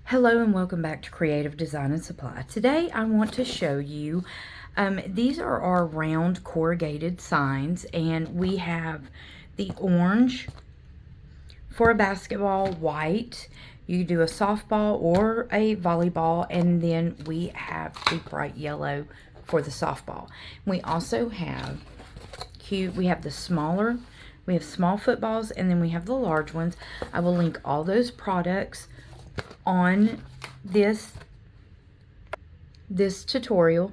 Hello and welcome back to Creative Design and Supply. Today I want to show you, these are our round corrugated signs, and we have the orange for a basketball, white, you do a softball or a volleyball, and then we have the bright yellow for the softball. We also have we have the smaller, we have small footballs, and then we have the large ones. I will link all those products on this tutorial.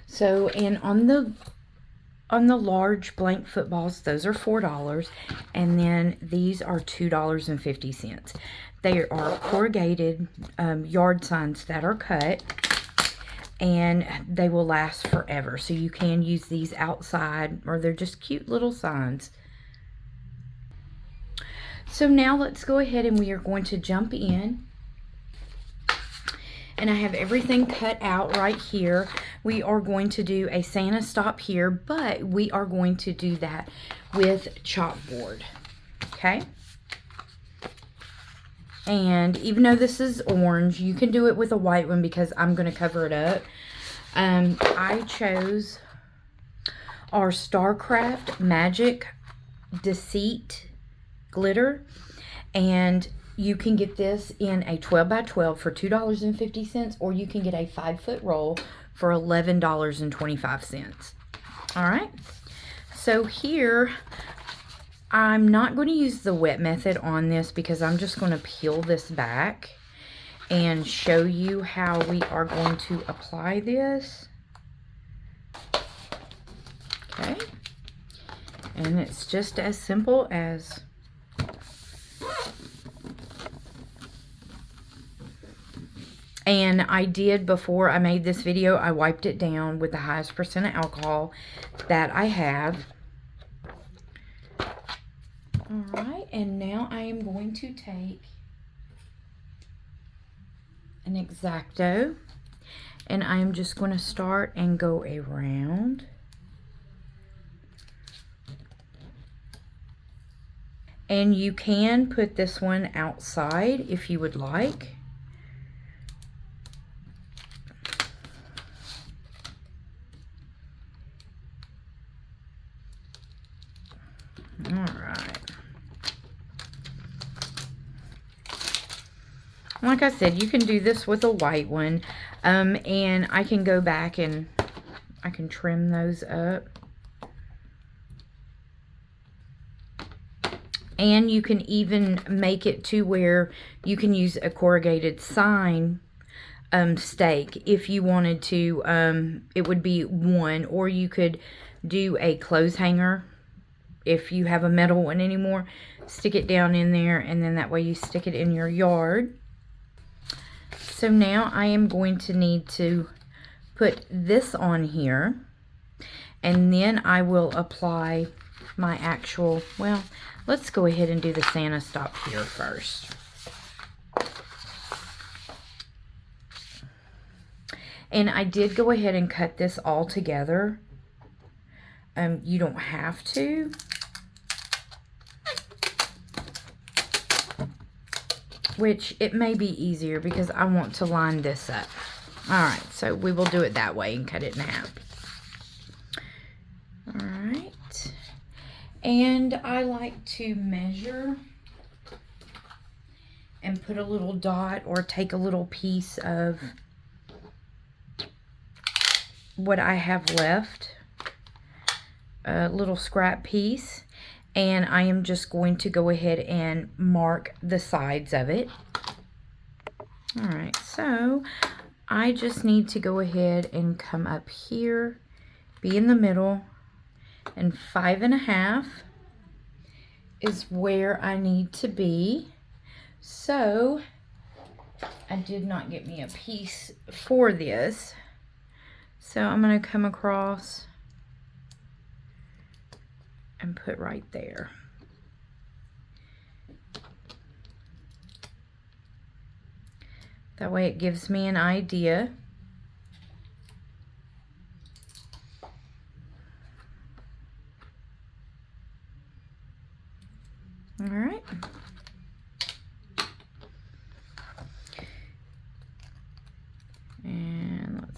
So, and on the large blank footballs, those are $4, and then these are $2.50. They are corrugated yard signs that are cut, and they will last forever. So you can use these outside, or they're just cute little signs. So now let's go ahead and we are going to jump in. And I have everything cut out right here. We are going to do a Santa stop here, but we are going to do that with chalkboard, okay? And even though this is orange, you can do it with a white one because I'm going to cover it up. I chose our Starcraft Magic Deceit glitter, and you can get this in a 12 by 12 for $2.50, or you can get a 5-foot roll for $11.25. All right, so here I'm not going to use the wet method on this because I'm just going to peel this back and show you how we are going to apply this. Okay, and it's just as simple as and I did, before I made this video, I wiped it down with the highest percent of alcohol that I have. Alright, and now I am going to take an X-Acto, and I am just going to start and go around. And you can put this one outside if you would like. Alright. Like I said, you can do this with a white one. And I can go back and I can trim those up. And you can even make it to where you can use a corrugated sign stake if you wanted to. It would be one, or you could do a clothes hanger if you have a metal one anymore. Stick it down in there, and then that way you stick it in your yard. So now I am going to need to put this on here, and then I will apply my actual, well, let's go ahead and do the Santa stop here first. And I did go ahead and cut this all together. You don't have to. Which it may be easier because I want to line this up. Alright, so we will do it that way and cut it in half. Alright. And I like to measure and put a little dot, or take a little piece of what I have left, a little scrap piece, and I am just going to go ahead and mark the sides of it. Alright, so I just need to go ahead and come up here, be in the middle, and 5.5 is where I need to be. So I did not get me a piece for this, so I'm going to come across and put right there. That way it gives me an idea. All right.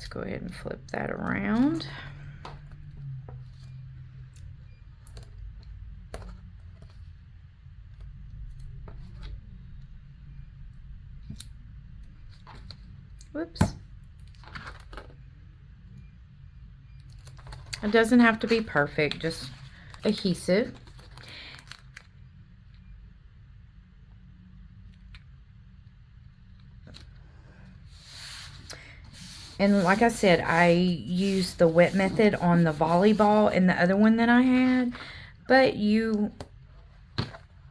Let's go ahead and flip that around. Whoops. It doesn't have to be perfect, just adhesive. And like I said, I used the wet method on the volleyball and the other one that I had, but you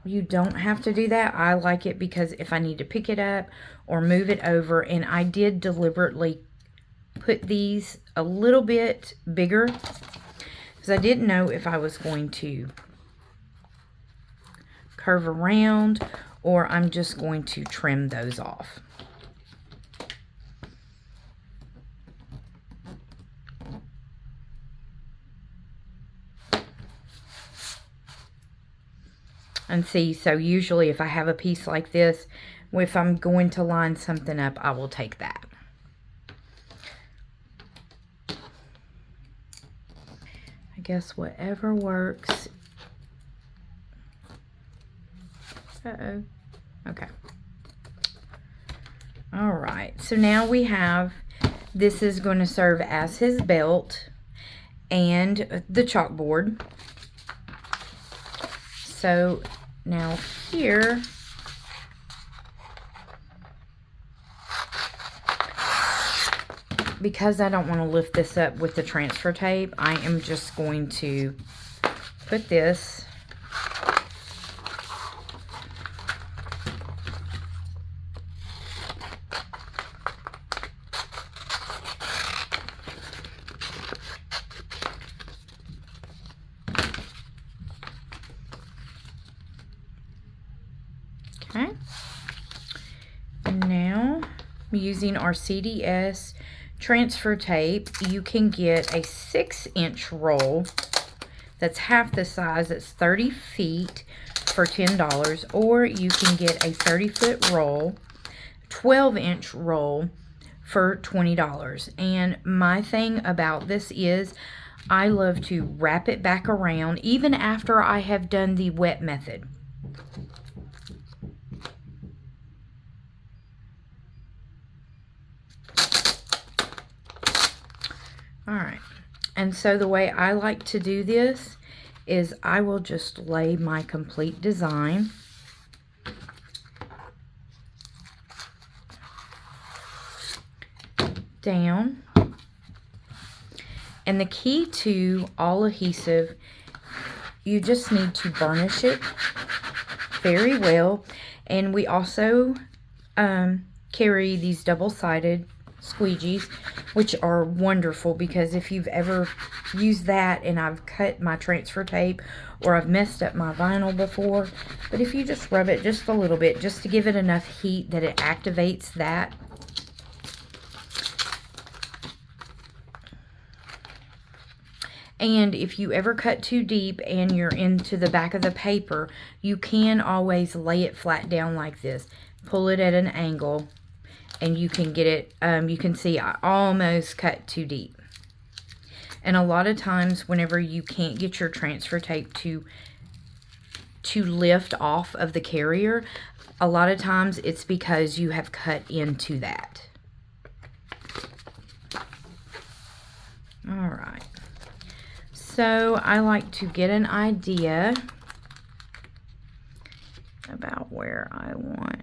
don't have to do that. I like it because if I need to pick it up or move it over, and I did deliberately put these a little bit bigger because I didn't know if I was going to curve around or I'm just going to trim those off. And see, so usually if I have a piece like this, if I'm going to line something up, I will take that. I guess whatever works. Uh-oh. Okay. All right. So now we have, this is going to serve as his belt and the chalkboard. So now here, because I don't want to lift this up with the transfer tape, I am just going to put this okay. And now I'm using our CDS transfer tape. You can get a 6-inch roll that's half the size, it's 30 feet for $10, or you can get a 30-foot roll, 12-inch roll for $20. And my thing about this is I love to wrap it back around even after I have done the wet method. Alright, and so the way I like to do this is I will just lay my complete design down. And the key to all adhesive, you just need to burnish it very well. And we also carry these double-sided squeegees, which are wonderful because if you've ever used that and I've cut my transfer tape or I've messed up my vinyl before, but if you just rub it just a little bit just to give it enough heat that it activates that. And if you ever cut too deep and you're into the back of the paper, you can always lay it flat down like this, pull it at an angle, and you can get it, you can see I almost cut too deep. And a lot of times whenever you can't get your transfer tape to lift off of the carrier, a lot of times it's because you have cut into that. All right. So I like to get an idea about where I want.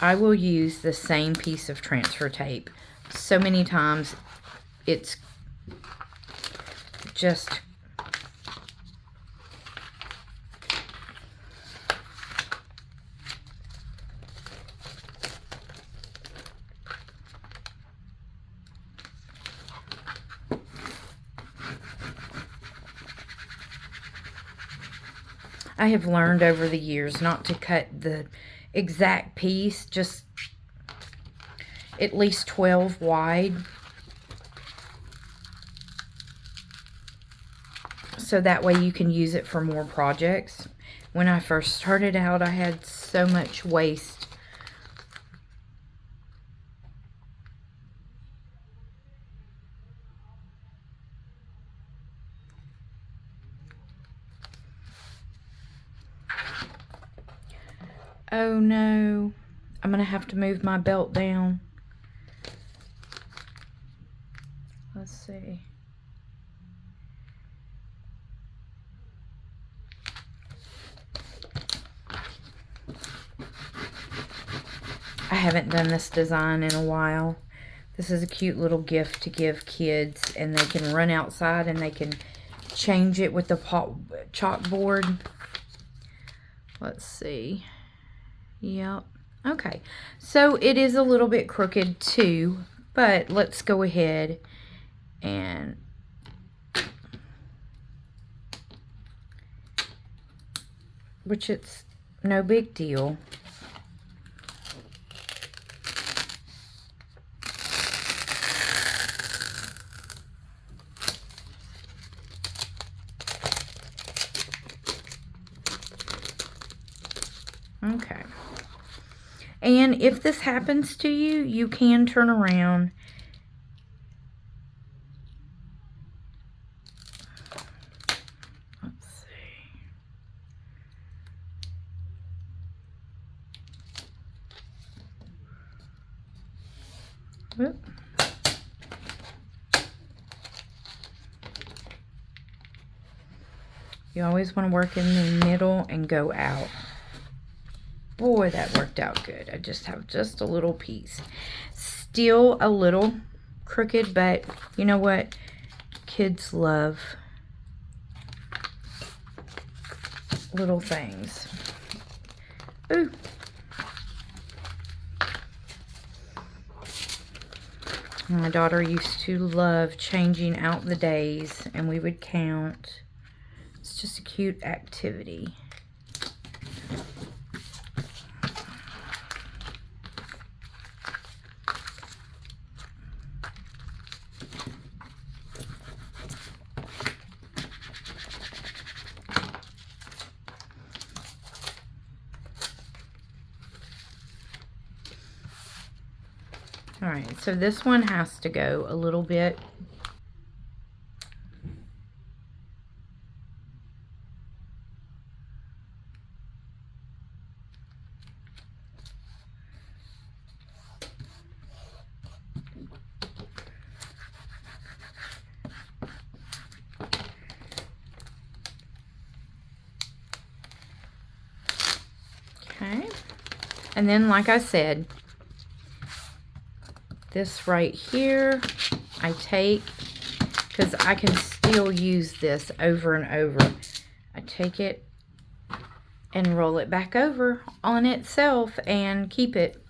I will use the same piece of transfer tape so many times, it's just I have learned over the years not to cut the exact piece, just at least 12 wide. So that way you can use it for more projects. When I first started out, I had so much waste. Oh no, I'm gonna have to move my belt down. Let's see. I haven't done this design in a while. This is a cute little gift to give kids, and they can run outside and they can change it with the chalkboard. Let's see. Yep. Okay. So it is a little bit crooked too, but let's go ahead and which it's no big deal. Okay. And if this happens to you, you can turn around. Let's see. Whoop. You always want to work in the middle and go out. Boy, that worked out good. I just have just a little piece. Still a little crooked, but you know what? Kids love little things. Ooh. My daughter used to love changing out the days, and we would count. It's just a cute activity. All right, so this one has to go a little bit. Okay, and then like I said, this right here, I take, because I can still use this over and over. I take it and roll it back over on itself and keep it.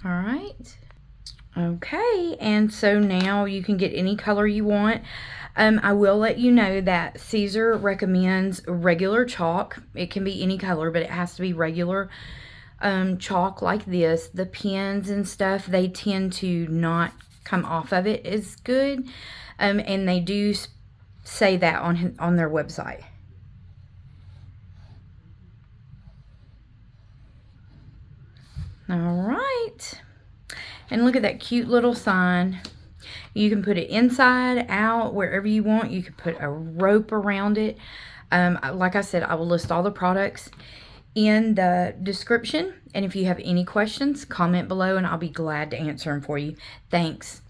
All right. Okay, and so now you can get any color you want. I will let you know that Caesar recommends regular chalk. It can be any color, but it has to be regular chalk like this. The pens and stuff, they tend to not come off of it as good. And they do say that on their website. All right. And look at that cute little sign. You can put it inside, out, wherever you want. You can put a rope around it. Like I said, I will list all the products in the description. And if you have any questions, comment below and I'll be glad to answer them for you. Thanks.